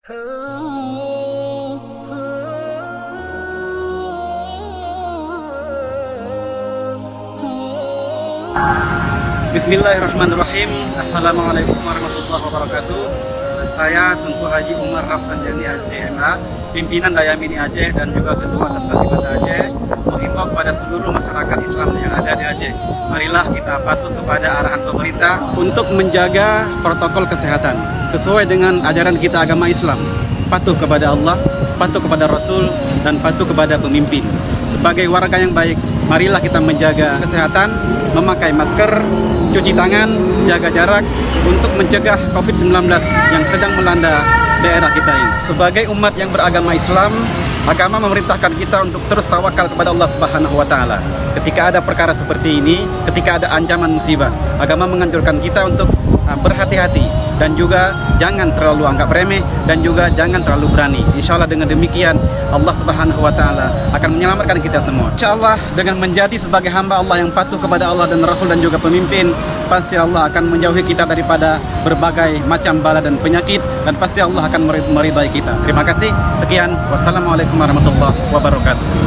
Bismillahirrahmanirrahim. Assalamualaikum warahmatullahi wabarakatuh. Saya Tunku Haji Umar Rafsanjani LCMA, pimpinan Dayamini Aceh dan juga Ketua Kastati Banda Aceh, menghimbau kepada seluruh masyarakat Islam yang ada di Aceh. Marilah kita patuh kepada arahan pemerintah untuk menjaga protokol kesehatan sesuai dengan ajaran kita agama Islam. Patuh kepada Allah, patuh kepada Rasul, dan patuh kepada pemimpin. Sebagai warga yang baik, marilah kita menjaga kesehatan, memakai masker, cuci tangan, jaga jarak untuk mencegah COVID-19 yang sedang melanda daerah kita ini. Sebagai umat yang beragama Islam, agama memerintahkan kita untuk terus tawakal kepada Allah Subhanahu wa Ta'ala. Ketika ada perkara seperti ini, ketika ada ancaman musibah, agama menganjurkan kita untuk berhati-hati dan juga jangan terlalu anggap remeh dan juga jangan terlalu berani. Insya Allah dengan demikian Allah Subhanahu wa Ta'ala akan menyelamatkan kita semua. Insya Allah dengan menjadi sebagai hamba Allah yang patuh kepada Allah dan Rasul dan juga pemimpin, pasti Allah akan menjauhi kita daripada berbagai macam bala dan penyakit, dan pasti Allah akan meridai kita. Terima kasih. Sekian. Wassalamualaikum warahmatullahi wabarakatuh.